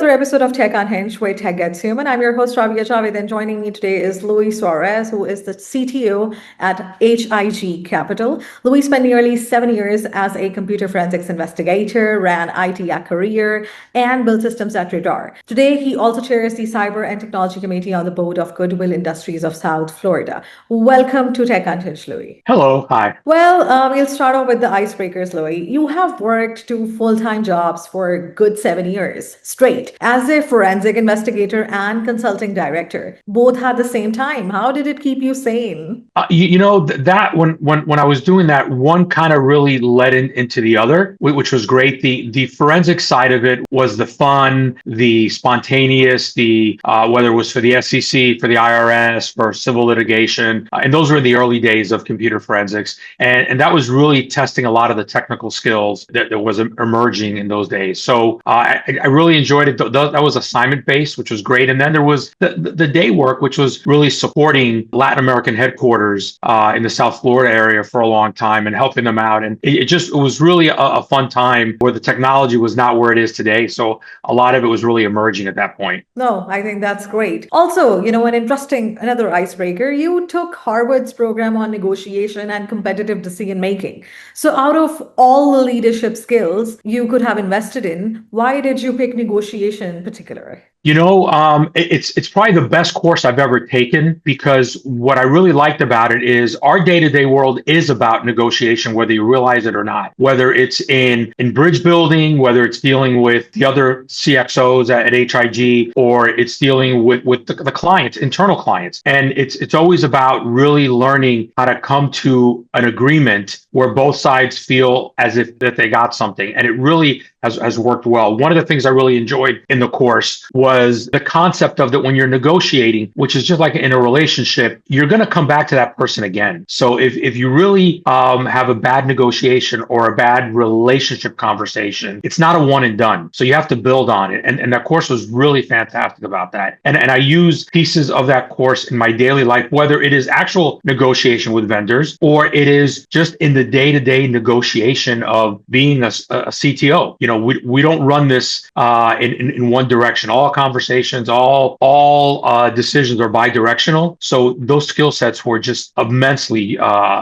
another episode of Tech Unhinged, where tech gets human. I'm your host, Rabia Javed, and joining me today is Suarez, who is the CTO at H.I.G Capital. Louis spent nearly 7 years as a computer forensics investigator, ran IT at Career, and built systems at Radar. Today, he also chairs the Cyber and Technology Committee on the board of Goodwill Industries of South Florida. Welcome to Tech Unhinged, Louis. Hello, hi. Well, we'll start off with the icebreakers, Louis. You have worked two full-time jobs for a good 7 years straight as a forensic investigator and consulting director, both at the same time. How did it keep you sane? That when I was doing that, one kind of really led into the other, which was great. The forensic side of it was the fun, the spontaneous, the whether it was for the SEC, for the IRS, for civil litigation, and those were the early days of computer forensics, and that was really testing a lot of the technical skills that was emerging in those days. So I really enjoyed it. That was assignment based, which was great. And then there was the day work, which was really supporting Latin American headquarters in the South Florida area for a long time and helping them out. And it was really a fun time where the technology was not where it is today. So a lot of it was really emerging at that point. No, I think that's great. Also, another icebreaker, you took Harvard's program on negotiation and competitive decision making. So out of all the leadership skills you could have invested in, why did you pick negotiation in particular? It's probably the best course I've ever taken, because what I really liked about it is our day-to-day world is about negotiation, whether you realize it or not, whether it's in bridge building, whether it's dealing with the other CXOs at H.I.G, or it's dealing with the clients, internal clients. And it's always about really learning how to come to an agreement where both sides feel as if that they got something. And it really has worked well. One of the things I really enjoyed in the course was the concept of that when you're negotiating, which is just like in a relationship, you're going to come back to that person again. So if you really have a bad negotiation or a bad relationship conversation, it's not a one and done. So you have to build on it. And that course was really fantastic about that. And I use pieces of that course in my daily life, whether it is actual negotiation with vendors or it is just in the day-to-day negotiation of being a CTO. We don't run this in one direction. All conversations, all decisions are bi-directional. So those skill sets were just immensely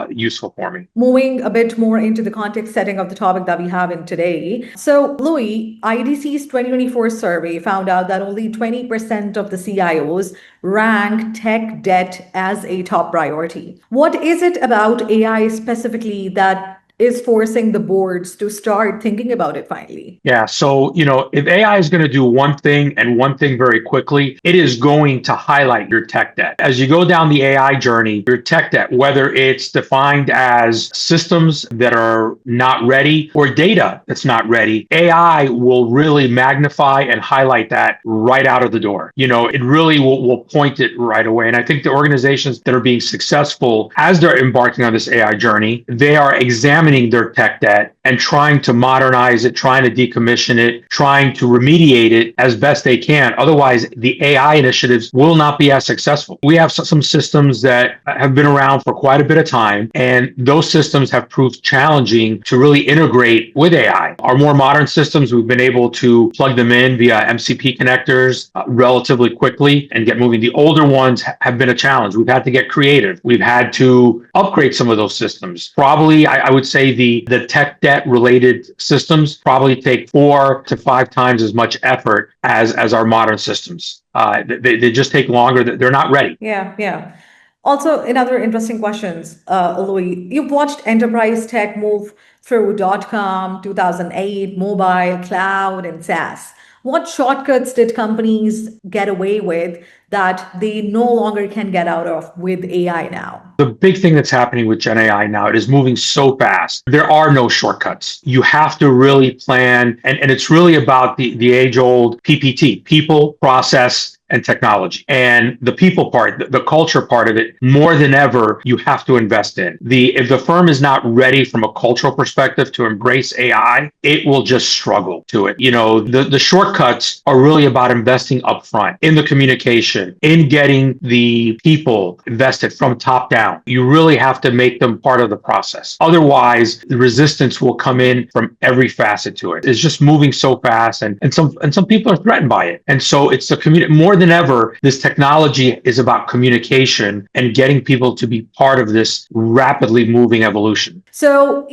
useful for me. Moving a bit more into the context setting of the topic that we have in today. So, Louis, IDC's 2024 survey found out that only 20% of the CIOs rank tech debt as a top priority. What is it about AI specifically that is forcing the boards to start thinking about it finally? Yeah. So, if AI is going to do one thing and one thing very quickly, it is going to highlight your tech debt. As you go down the AI journey, your tech debt, whether it's defined as systems that are not ready or data that's not ready, AI will really magnify and highlight that right out of the door. It really will point it right away. And I think the organizations that are being successful as they're embarking on this AI journey, they are examining their tech debt and trying to modernize it, trying to decommission it, trying to remediate it as best they can. Otherwise, the AI initiatives will not be as successful. We have some systems that have been around for quite a bit of time, and those systems have proved challenging to really integrate with AI. Our more modern systems, we've been able to plug them in via MCP connectors relatively quickly and get moving. The older ones have been a challenge. We've had to get creative. We've had to upgrade some of those systems. Probably, I would say the tech debt related systems probably take 4 to 5 times as much effort as our modern systems. They just take longer. They're not ready. Yeah. Also, another interesting questions, Louis. You've watched enterprise tech move through .com, 2008, mobile, cloud, and SaaS. What shortcuts did companies get away with that they no longer can get out of with AI now? The big thing that's happening with GenAI now, it is moving so fast. There are no shortcuts. You have to really plan, and it's really about the age-old PPT, people, process, and technology. And the people part, the culture part of it, more than ever, you have to invest in. If the firm is not ready from a cultural perspective to embrace AI, it will just struggle to it. The shortcuts are really about investing upfront in the communication, in getting the people invested from top down. You really have to make them part of the process. Otherwise, the resistance will come in from every facet to it. It's just moving so fast, and some people are threatened by it. And so it's the community more than ever. This technology is about communication and getting people to be part of this rapidly moving evolution. So,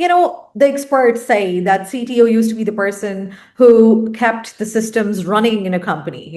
the experts say that CTO used to be the person who kept the systems running in a company,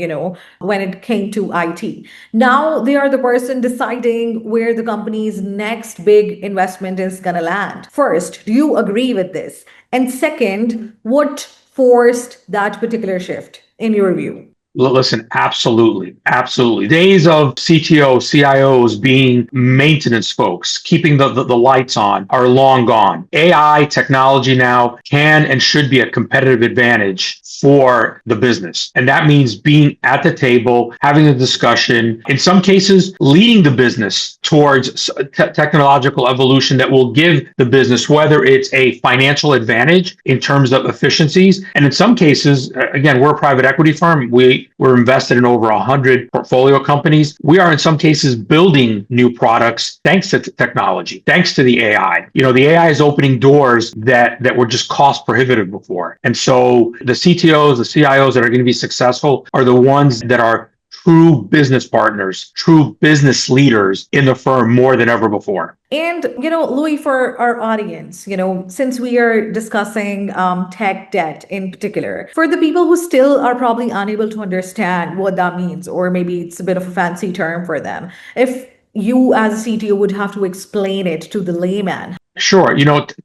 when it came to IT. Now they are the person deciding where the company's next big investment is going to land. First, do you agree with this? And second, what forced that particular shift in your view? Listen, absolutely. Absolutely. Days of CTOs, CIOs being maintenance folks, keeping the lights on are long gone. AI technology now can and should be a competitive advantage for the business. And that means being at the table, having a discussion, in some cases, leading the business towards technological evolution that will give the business, whether it's a financial advantage in terms of efficiencies. And in some cases, again, we're a private equity firm. We're invested in over 100 portfolio companies. We are in some cases building new products thanks to technology, thanks to the AI. The AI is opening doors that were just cost prohibitive before. And so the CTOs, the CIOs that are going to be successful are the ones that are true business partners, true business leaders in the firm more than ever before. And, Louis, for our audience, since we are discussing tech debt in particular, for the people who still are probably unable to understand what that means, or maybe it's a bit of a fancy term for them, if you as a CTO would have to explain it to the layman. Sure.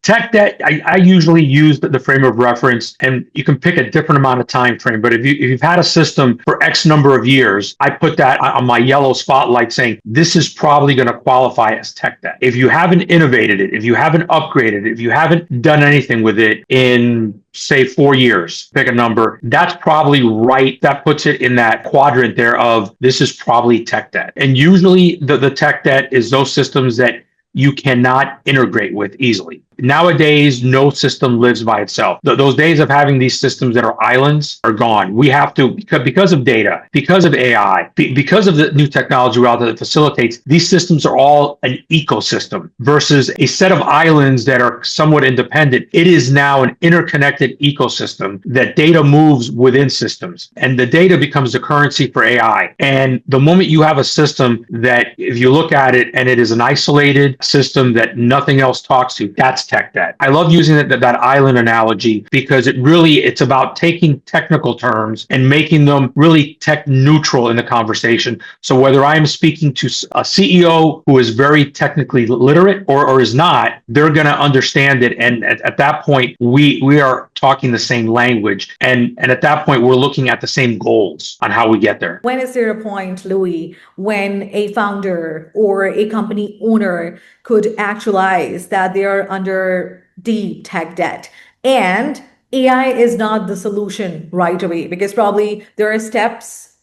Tech debt, I usually use the frame of reference, and you can pick a different amount of time frame. But if you've had a system for X number of years, I put that on my yellow spotlight saying, this is probably going to qualify as tech debt. If you haven't innovated it, if you haven't upgraded it, if you haven't done anything with it in, say, 4 years, pick a number, that's probably right. That puts it in that quadrant there of this is probably tech debt. And usually the tech debt is those systems that you cannot integrate with easily. Nowadays, no system lives by itself. Those days of having these systems that are islands are gone. We have to, because of data, because of AI, because of the new technology out there that facilitates, these systems are all an ecosystem versus a set of islands that are somewhat independent. It is now an interconnected ecosystem that data moves within systems, and the data becomes the currency for AI. And the moment you have a system that, if you look at it and it is an isolated system that nothing else talks to, that's tech debt. I love using that island analogy because it's about taking technical terms and making them really tech neutral in the conversation. So whether I am speaking to a CEO who is very technically literate or is not, they're going to understand it. And at that point, we are talking the same language. And at that point, we're looking at the same goals on how we get there. When is there a point, Louis, when a founder or a company owner could actualize that they are under deep tech debt and AI is not the solution right away? Because probably there are steps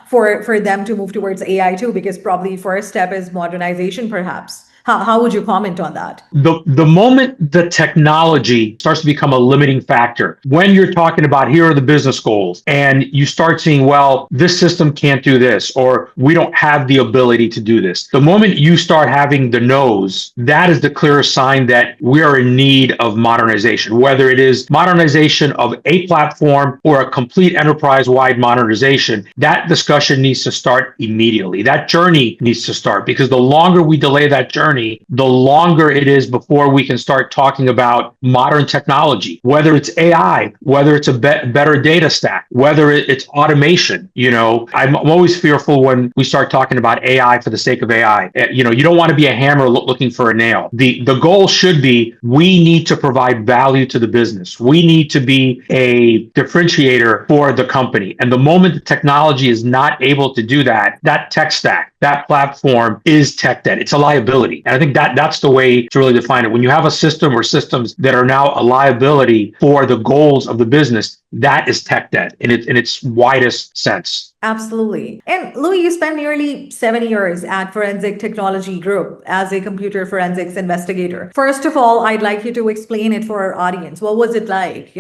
for them to move towards AI too, because probably first step is modernization, perhaps. How would you comment on that? The moment the technology starts to become a limiting factor, when you're talking about here are the business goals, and you start seeing, well, this system can't do this, or we don't have the ability to do this. The moment you start having the no's, that is the clearest sign that we are in need of modernization, whether it is modernization of a platform or a complete enterprise-wide modernization. That discussion needs to start immediately. That journey needs to start, because the longer we delay that journey, the longer it is before we can start talking about modern technology, whether it's AI, whether it's a better data stack, whether it's automation. I'm always fearful when we start talking about AI for the sake of AI. You don't want to be a hammer looking for a nail. The goal should be, we need to provide value to the business. We need to be a differentiator for the company. And the moment the technology is not able to do that, that tech stack, that platform is tech debt. It's a liability. And I think that's the way to really define it. When you have a system or systems that are now a liability for the goals of the business, that is tech debt in its widest sense. Absolutely. And Louis, you spent nearly 7 years at Forensic Technology Group as a computer forensics investigator. First of all, I'd like you to explain it for our audience. What was it like?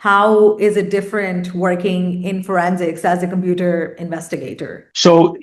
How is it different working in forensics as a computer investigator? So,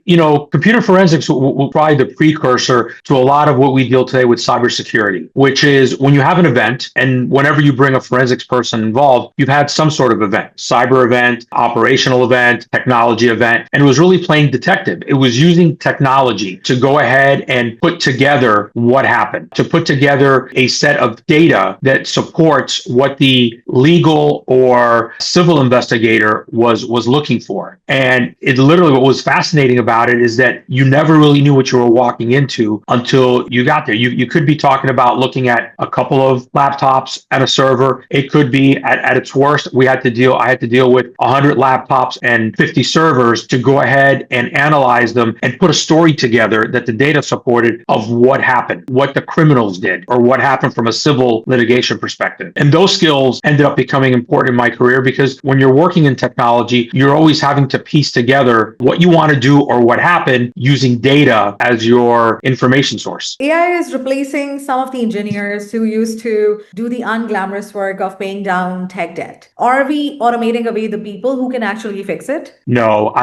computer forensics will probably the precursor to a lot of what we deal today with cybersecurity, which is when you have an event, and whenever you bring a forensics person involved, you've had some sort of event, cyber event, operational event, technology event, and it was really playing detective. It was using technology to go ahead and put together what happened, to put together a set of data that supports what the legal or civil investigator was looking for. And it literally, what was fascinating about it is that you never really knew what you were walking into until you got there. You could be talking about looking at a couple of laptops and a server. It could be at its worst, I had to deal with 100 laptops and 50 servers to go ahead and analyze them and put a story together that the data supported of what happened, what the criminals did, or what happened from a civil litigation perspective. And those skills ended up becoming important in my career because when you're working in technology, you're always having to piece together what you want to do or what happened using data as your information source. AI is replacing some of the engineers who used to do the unglamorous work of paying down tech debt. Are we automating away the people who can actually fix it? No,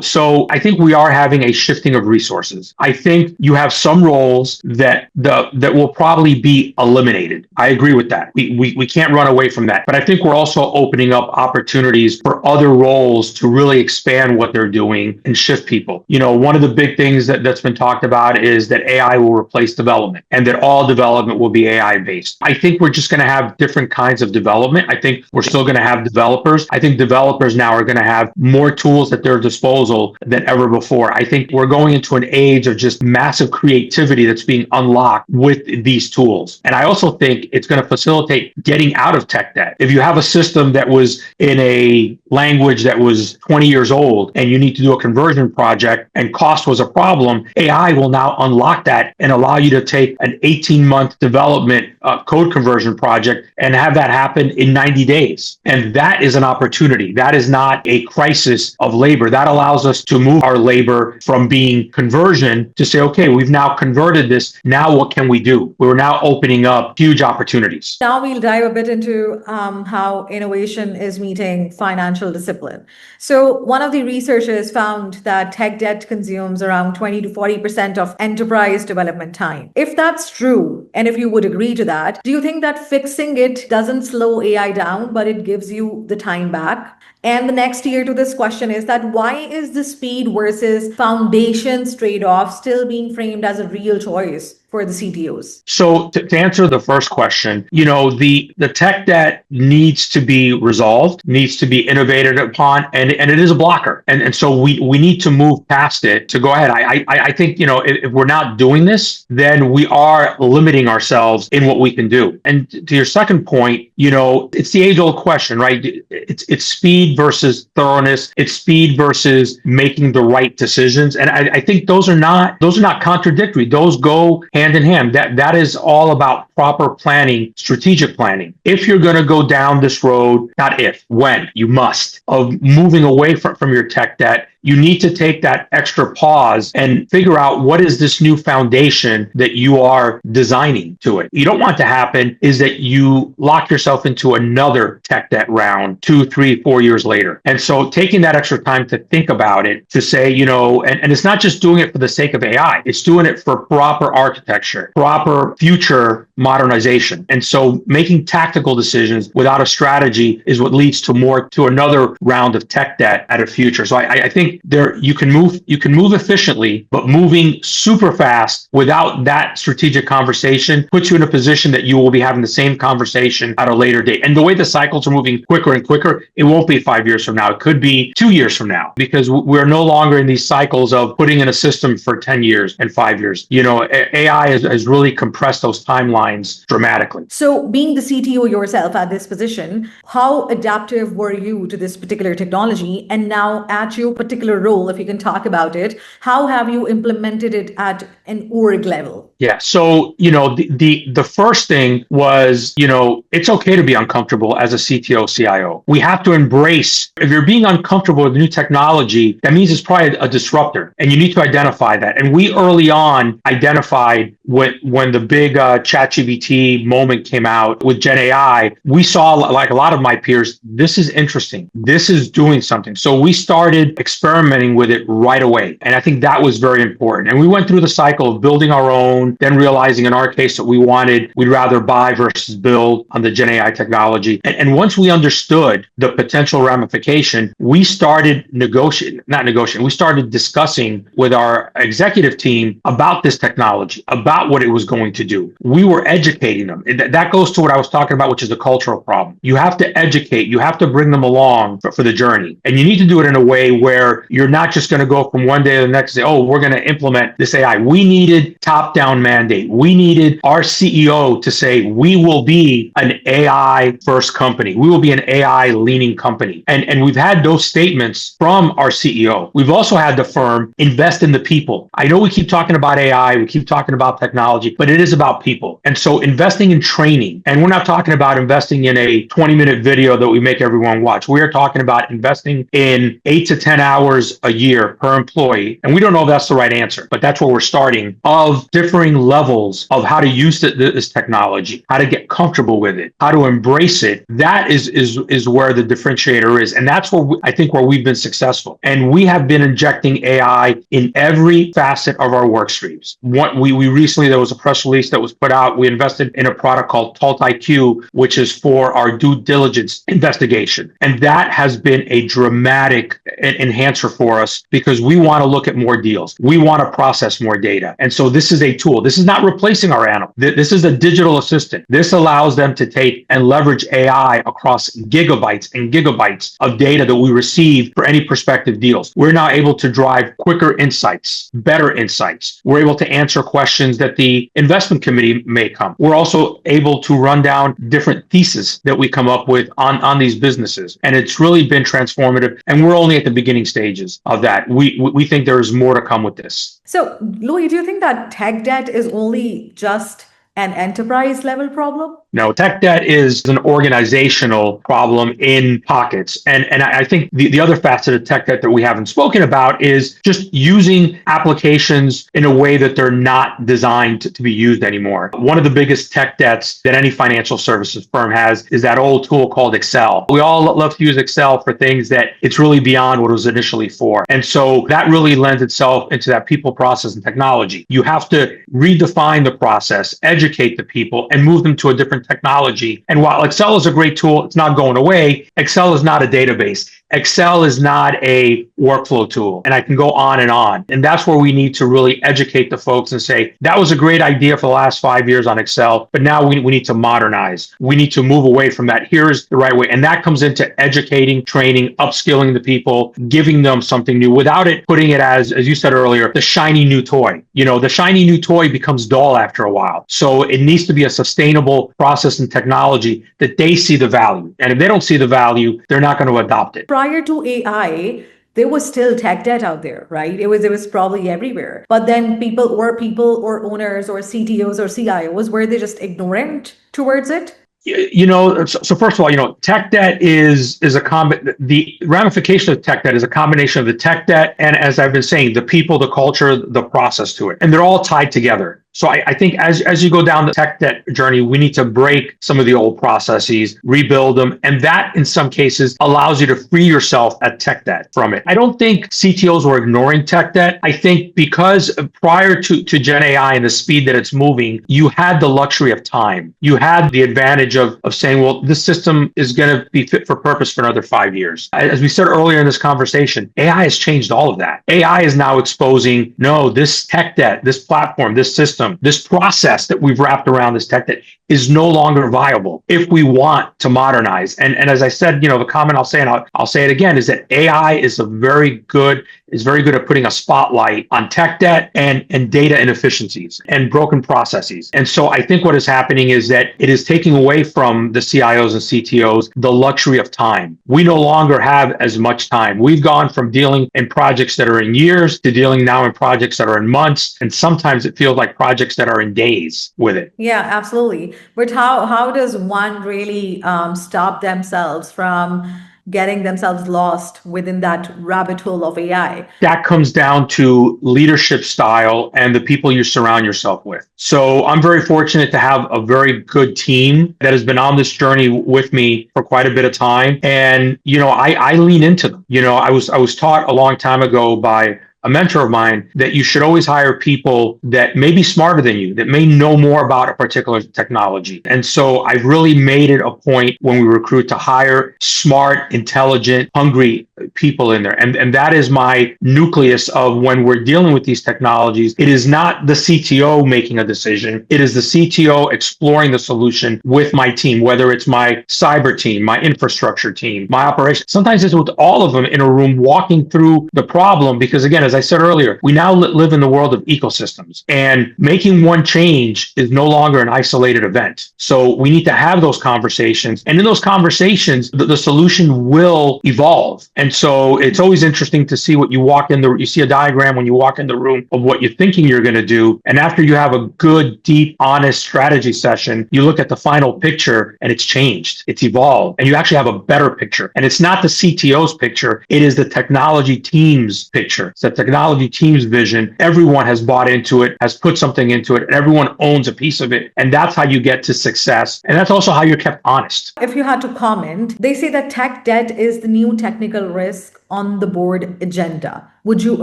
so I think we are having a shifting of resources. I think you have some roles that will probably be eliminated. I agree with that. We can't run away from that. But I think we're also opening up opportunities for other roles to really expand what they're doing and shift people. One of the big things that's been talked about is that AI will replace development and that all development will be AI based. I think we're just going to have different kinds of development. I think we're still going to have developers. I think developers now are going to have more tools at their disposal than ever before. I think we're going into an age of just massive creativity that's being unlocked with these tools. And I also think it's going to facilitate getting out of tech debt. If you have a system that was in a language that was 20 years old and you need to do a conversion project and cost was a problem, AI will now unlock that and allow you to take an 18-month development code conversion project and have that happen in 90 days. And that is an opportunity. That is not a crisis of labor. That allows us to move our labor from being conversion to say, okay, we've now converted this. Now what can we do? We're now opening up huge opportunities. Now we'll dive a bit into how innovation is meeting financial discipline. So one of the researchers found that tech debt consumes around 20 to 40% of enterprise development time. If that's true, and if you would agree to that, do you think that fixing it doesn't slow AI down, but it gives you the time back? And the next year to this question is that why is the speed versus foundations trade-off still being framed as a real choice for the CTOs? So to answer the first question, the tech debt needs to be resolved, needs to be innovated upon, and it is a blocker. And so we need to move past it to go ahead. I think, if we're not doing this, then we are limiting ourselves in what we can do. And to your second point, it's the age-old question, right? It's speed versus thoroughness. It's speed versus making the right decisions. And I think those are not contradictory. Those go hand in hand. That is all about proper planning, strategic planning. If you're going to go down this road, not if, when, you must, of moving away from your tech debt, you need to take that extra pause and figure out what is this new foundation that you are designing to it. You don't want to happen is that you lock yourself into another tech debt round 2, 3, 4 years later. And so taking that extra time to think about it, to say, and it's not just doing it for the sake of AI, it's doing it for proper architecture, proper future modernization. And so making tactical decisions without a strategy is what leads to another round of tech debt at a future. So I think you can move efficiently, but moving super fast without that strategic conversation puts you in a position that you will be having the same conversation at a later date. And the way the cycles are moving quicker and quicker, it won't be 5 years from now. It could be 2 years from now, because we're no longer in these cycles of putting in a system for 10 years and 5 years. AI has really compressed those timelines dramatically. So being the CTO yourself at this position, how adaptive were you to this particular technology? And now at your particular particular role, if you can talk about it, how have you implemented it at an org level? Yeah. So, the first thing was, it's okay to be uncomfortable as a CTO, CIO. We have to embrace, if you're being uncomfortable with new technology, that means it's probably a disruptor, and you need to identify that. And we early on identified when the big ChatGPT moment came out with GenAI, we saw, like a lot of my peers, this is interesting. This is doing something. So we started experimenting with it right away. And I think that was very important. And we went through the cycle of building our own, then realizing in our case that we'd rather buy versus build on the GenAI technology. And once we understood the potential ramification, we started we started discussing with our executive team about this technology, about what it was going to do. We were educating them. That goes to what I was talking about, which is the cultural problem. You have to educate, you have to bring them along for the journey. And you need to do it in a way where you're not just going to go from one day to the next day, oh, we're going to implement this AI. We needed top-down mandate. We needed our CEO to say, we will be an AI first company. We will be an AI leaning company. And we've had those statements from our CEO. We've also had the firm invest in the people. I know we keep talking about AI, we keep talking about technology, but it is about people. And so investing in training, and we're not talking about investing in a 20-minute video that we make everyone watch. We are talking about investing in 8 to 10 hours a year per employee. And we don't know if that's the right answer, but that's where we're starting, of differing levels of how to use this technology, how to get comfortable with it, how to embrace it. That is where the differentiator is. And that's where I think where we've been successful. And we have been injecting AI in every facet of our work streams. We recently, there was a press release that was put out. We invested in a product called Talt IQ, which is for our due diligence investigation. And that has been a dramatic enhancer for us because we want to look at more deals. We want to process more data. And so this is a tool. This is not replacing our animal. This is a digital assistant. This allows them to take and leverage AI across gigabytes and gigabytes of data that we receive for any prospective deals. We're now able to drive quicker insights, better insights. We're able to answer questions that the investment committee may come. We're also able to run down different theses that we come up with on these businesses. And it's really been transformative. And we're only at the beginning stages of that. We think there is more to come with this. So, Louis, do you think that tech debt is only just an enterprise level problem? No, tech debt is an organizational problem in pockets. And I think the other facet of tech debt that we haven't spoken about is just using applications in a way that they're not designed to be used anymore. One of the biggest tech debts that any financial services firm has is that old tool called Excel. We all love to use Excel for things that it's really beyond what it was initially for. And so that really lends itself into that people, process, and technology. You have to redefine the process, educate the people, and move them to a different technology. And while Excel is a great tool, it's not going away. Excel is not a database. Excel is not a workflow tool. And I can go on and on. And that's where we need to really educate the folks and say, that was a great idea for the last 5 years on Excel, but now we need to modernize. We need to move away from that. Here's the right way. And that comes into educating, training, upskilling the people, giving them something new without it putting it as you said earlier, the shiny new toy. The shiny new toy becomes dull after a while. So it needs to be a sustainable process and technology that they see the value. And if they don't see the value, they're not going to adopt it. Prior to AI, there was still tech debt out there, right? It was probably everywhere. But then people or owners or CTOs or CIOs, were they just ignorant towards it? So first of all, tech debt is the ramification of tech debt is a combination of the tech debt and, as I've been saying, the people, the culture, the process to it, and they're all tied together. So I think as you go down the tech debt journey, we need to break some of the old processes, rebuild them, and that in some cases allows you to free yourself at tech debt from it. I don't think CTOs were ignoring tech debt. I think because prior to GenAI and the speed that it's moving, you had the luxury of time. You had the advantage of saying, well, this system is going to be fit for purpose for another 5 years. As we said earlier in this conversation, AI has changed all of that. AI is now exposing, no, this tech debt, this platform, this system, this process that we've wrapped around this tech debt is no longer viable if we want to modernize. And as I said, the comment I'll say, and I'll say it again, is that AI is a very good is very good at putting a spotlight on tech debt and data inefficiencies and broken processes. And so I think what is happening is that it is taking away from the CIOs and CTOs the luxury of time. We no longer have as much time. We've gone from dealing in projects that are in years to dealing now in projects that are in months. And sometimes it feels like projects that are in days with it. Yeah, absolutely. But how does one really stop themselves from getting themselves lost within that rabbit hole of AI? That comes down to leadership style and the people you surround yourself with. So I'm very fortunate to have a very good team that has been on this journey with me for quite a bit of time. And, I lean into them. I was taught a long time ago by a mentor of mine that you should always hire people that may be smarter than you, that may know more about a particular technology. And so I've really made it a point when we recruit to hire smart, intelligent, hungry people in there. And that is my nucleus of when we're dealing with these technologies. It is not the CTO making a decision. It is the CTO exploring the solution with my team, whether it's my cyber team, my infrastructure team, my operations. Sometimes it's with all of them in a room walking through the problem, because again, as I said earlier, we now live in the world of ecosystems, and making one change is no longer an isolated event. So we need to have those conversations. And in those conversations, the solution will evolve. And so it's always interesting to see you see a diagram when you walk in the room of what you're thinking you're going to do. And after you have a good, deep, honest strategy session, you look at the final picture and it's changed, it's evolved, and you actually have a better picture. And it's not the CTO's picture, it is the technology team's picture. It's the technology team's vision. Everyone has bought into it, has put something into it, and everyone owns a piece of it. And that's how you get to success. And that's also how you're kept honest. If you had to comment, they say that tech debt is the new technical risk on the board agenda. Would you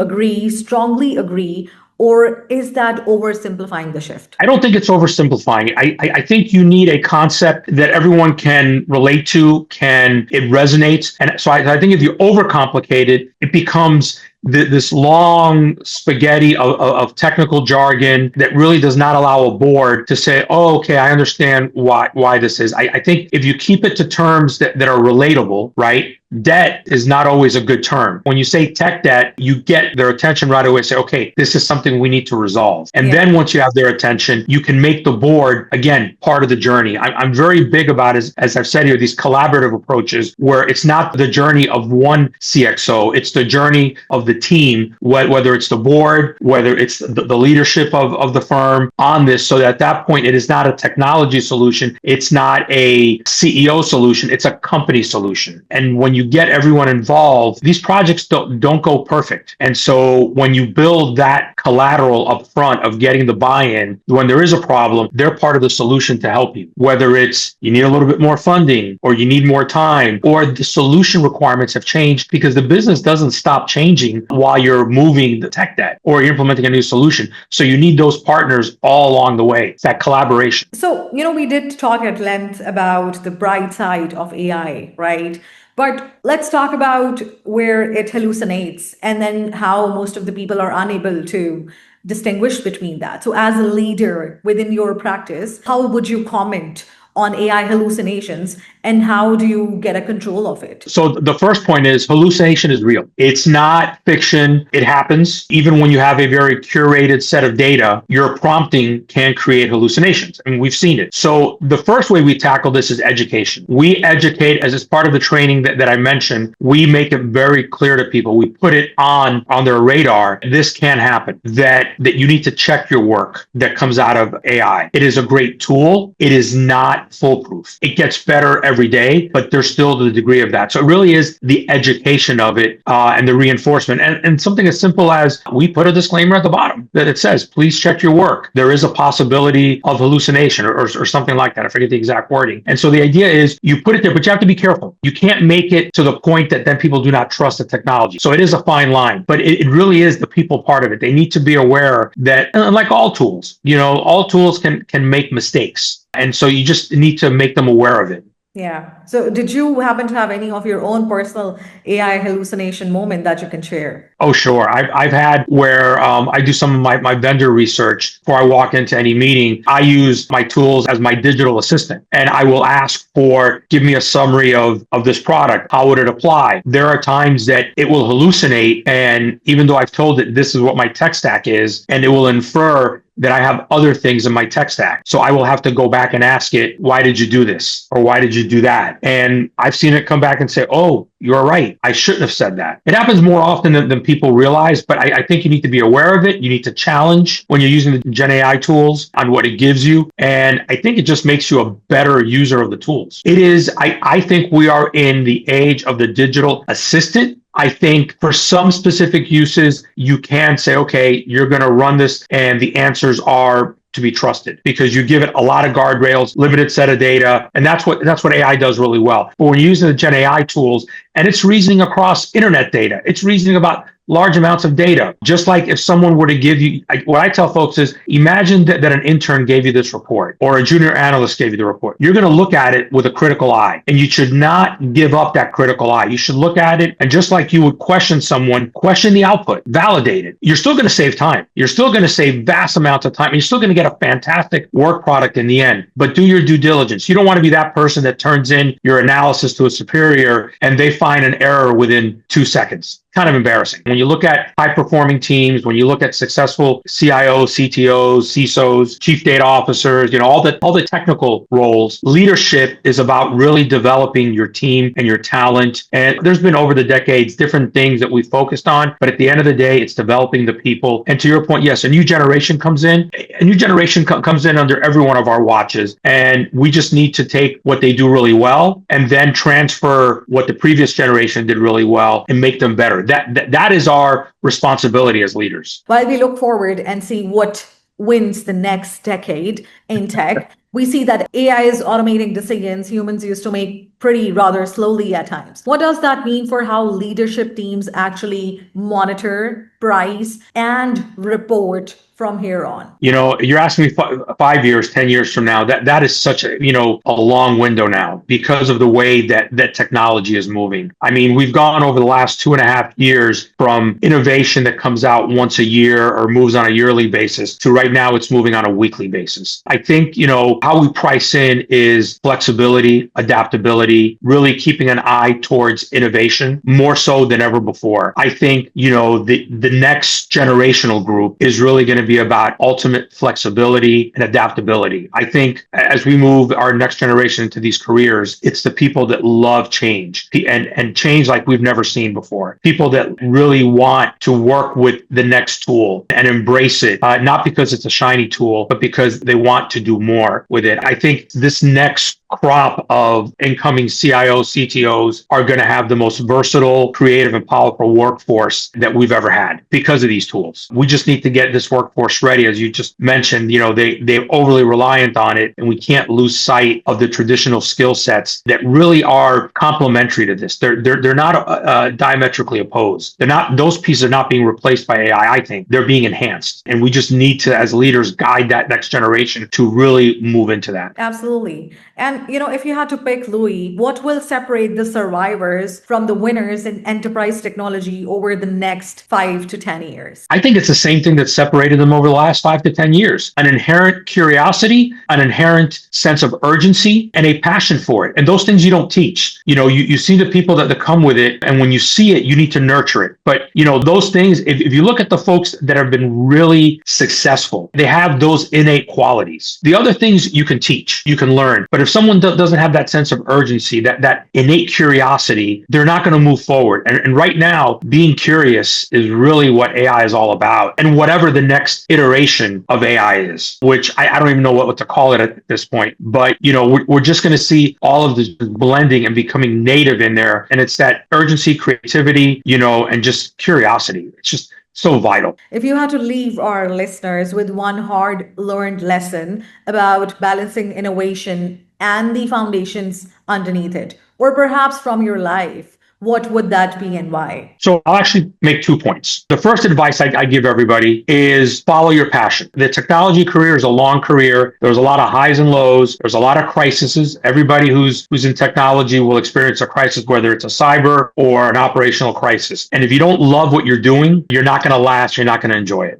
agree, strongly agree, or is that oversimplifying the shift? I don't think it's oversimplifying. I think you need a concept that everyone can relate to, it resonates. And so I think if you overcomplicate it, it becomes this long spaghetti of technical jargon that really does not allow a board to say, oh, okay, I understand why this is. I think if you keep it to terms that are relatable, right? Debt is not always a good term. When you say tech debt, you get their attention right away. Say, okay, this is something we need to resolve. And then once you have their attention, you can make the board, again, part of the journey. I'm very big about, as I've said here, these collaborative approaches where it's not the journey of one CXO, it's the journey of the team, whether it's the board, whether it's the leadership of the firm on this, so that at that point, it is not a technology solution. It's not a CEO solution. It's a company solution. And when you get everyone involved, these projects don't go perfect. And so when you build that collateral up front of getting the buy-in, when there is a problem, they're part of the solution to help you. Whether it's you need a little bit more funding, or you need more time, or the solution requirements have changed, because the business doesn't stop changing while you're moving the tech debt or you're implementing a new solution. So you need those partners all along the way. It's that collaboration. So, we did talk at length about the bright side of AI, right? But let's talk about where it hallucinates and then how most of the people are unable to distinguish between that. So as a leader within your practice, how would you comment on AI hallucinations, and how do you get a control of it? So the first point is hallucination is real. It's not fiction. It happens. Even when you have a very curated set of data, your prompting can create hallucinations. And we've seen it. So the first way we tackle this is education. We educate, as part of the training that I mentioned, we make it very clear to people. We put it on their radar. This can happen, that you need to check your work that comes out of AI. It is a great tool. It is not foolproof. It gets better every day, but there's still the degree of that. So it really is the education of it and the reinforcement. And something as simple as we put a disclaimer at the bottom that it says, please check your work. There is a possibility of hallucination or something like that. I forget the exact wording. And so the idea is you put it there, but you have to be careful. You can't make it to the point that then people do not trust the technology. So it is a fine line, but it really is the people part of it. They need to be aware that, like all tools, all tools can make mistakes. And so you just need to make them aware of it. Yeah. So did you happen to have any of your own personal AI hallucination moment that you can share? Oh, sure. I've had where I do some of my vendor research before I walk into any meeting. I use my tools as my digital assistant, and I will ask for, give me a summary of this product. How would it apply? There are times that it will hallucinate, and even though I've told it this is what my tech stack is, and it will infer that I have other things in my tech stack. So I will have to go back and ask it, why did you do this? Or why did you do that? And I've seen it come back and say, oh, you're right. I shouldn't have said that. It happens more often than people realize, but I think you need to be aware of it. You need to challenge when you're using the Gen AI tools on what it gives you. And I think it just makes you a better user of the tools. It is, I think we are in the age of the digital assistant. I think for some specific uses, you can say, okay, you're going to run this and the answers are to be trusted because you give it a lot of guardrails, limited set of data, and that's what AI does really well. But when you're using the Gen AI tools and it's reasoning across internet data, it's reasoning about large amounts of data. Just like if someone were to give you, what I tell folks is, imagine that an intern gave you this report or a junior analyst gave you the report. You're going to look at it with a critical eye, and you should not give up that critical eye. You should look at it, and just like you would question someone, question the output, validate it. You're still going to save time. You're still going to save vast amounts of time. And you're still going to get a fantastic work product in the end, but do your due diligence. You don't want to be that person that turns in your analysis to a superior and they find an error within 2 seconds. Kind of embarrassing. When you look at high performing teams, when you look at successful CIOs, CTOs, CISOs, chief data officers, all the technical roles, leadership is about really developing your team and your talent. And there's been over the decades different things that we focused on, but at the end of the day, it's developing the people. And to your point, yes, a new generation comes in. A new generation comes in under every one of our watches, and we just need to take what they do really well and then transfer what the previous generation did really well and make them better. That is our responsibility as leaders. While we look forward and see what wins the next decade in tech, we see that AI is automating decisions humans used to make pretty rather slowly at times. What does that mean for how leadership teams actually monitor, price, and report from here on? You're asking me 5 years, 10 years from now. That is such a long window now because of the way that technology is moving. I mean, we've gone over the last 2.5 years from innovation that comes out once a year or moves on a yearly basis to right now it's moving on a weekly basis. I think, how we price in is flexibility, adaptability, really keeping an eye towards innovation more so than ever before. I think, the next generational group is really going to be about ultimate flexibility and adaptability. I think as we move our next generation into these careers, it's the people that love change and change like we've never seen before. People that really want to work with the next tool and embrace it, not because it's a shiny tool, but because they want to do more with it. I think this next crop of incoming CIOs, CTOs are going to have the most versatile, creative, and powerful workforce that we've ever had because of these tools. We just need to get this workforce ready. As you just mentioned, they're overly reliant on it, and we can't lose sight of the traditional skill sets that really are complementary to this. They're not diametrically opposed. Those pieces are not being replaced by AI. I think they're being enhanced, and we just need to, as leaders, guide that next generation to really move into that. Absolutely. And, if you had to pick, Louis, what will separate the survivors from the winners in enterprise technology over the next 5 to 10 years? I think it's the same thing that separated them over the last 5 to 10 years. An inherent curiosity, an inherent sense of urgency, and a passion for it. And those things you don't teach. You see the people that come with it, and when you see it, you need to nurture it. But, those things, if you look at the folks that have been really successful, they have those innate qualities. The other things you can teach, you can learn. But if someone doesn't have that sense of urgency, that innate curiosity, they're not going to move forward. And right now, being curious is really what AI is all about. And whatever the next iteration of AI is, which I don't even know what to call it at this point. But, we're just going to see all of this blending and becoming native in there. And it's that urgency, creativity, and just curiosity. It's just so vital. If you had to leave our listeners with one hard learned lesson about balancing innovation and the foundations underneath it, or perhaps from your life, what would that be and why? So I'll actually make 2 points. The first advice I give everybody is follow your passion. The technology career is a long career. There's a lot of highs and lows. There's a lot of crises. Everybody who's in technology will experience a crisis, whether it's a cyber or an operational crisis. And if you don't love what you're doing, you're not going to last. You're not going to enjoy it.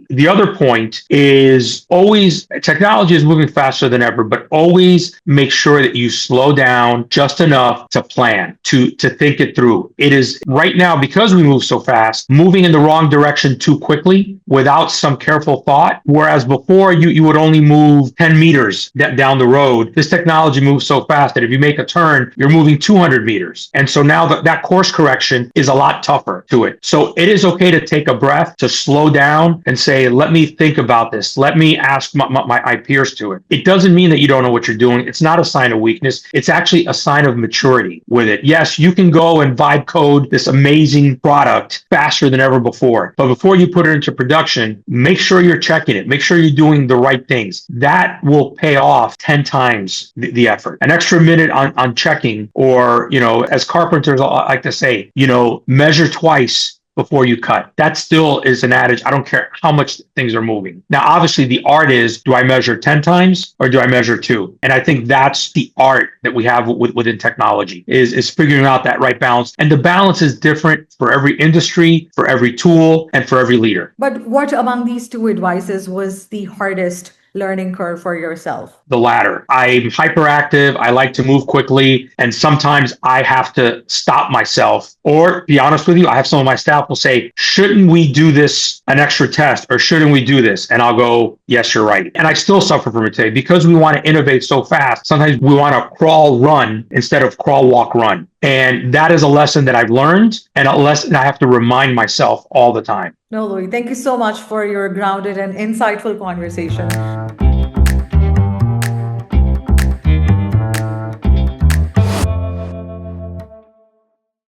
The other point is always technology is moving faster than ever, but always make sure that you slow down just enough to plan, to think it through. It is right now, because we move so fast, moving in the wrong direction too quickly without some careful thought. Whereas before you would only move 10 meters down the road. This technology moves so fast that if you make a turn, you're moving 200 meters. And so now that course correction is a lot tougher to it. So it is okay to take a breath, to slow down and say, let me think about this. Let me ask my peers to it. It doesn't mean that you don't know what you're doing. It's not a sign of weakness. It's actually a sign of maturity with it. Yes, you can go and vibe code this amazing product faster than ever before. But before you put it into production, make sure you're checking it. Make sure you're doing the right things. That will pay off 10 times the effort. An extra minute on checking, or, as carpenters like to say, measure twice before you cut. That still is an adage. I don't care how much things are moving. Now, obviously, the art is, do I measure 10 times or do I measure 2? And I think that's the art that we have within technology, is figuring out that right balance. And the balance is different for every industry, for every tool, and for every leader. But what among these two advices was the hardest learning curve for yourself? The latter. I'm hyperactive. I like to move quickly. And sometimes I have to stop myself, or be honest with you, I have some of my staff will say, shouldn't we do this an extra test, or shouldn't we do this? And I'll go, yes, you're right. And I still suffer from it today because we want to innovate so fast. Sometimes we want to crawl, run instead of crawl, walk, run. And that is a lesson that I've learned, and a lesson I have to remind myself all the time. No, Louis, thank you so much for your grounded and insightful conversation.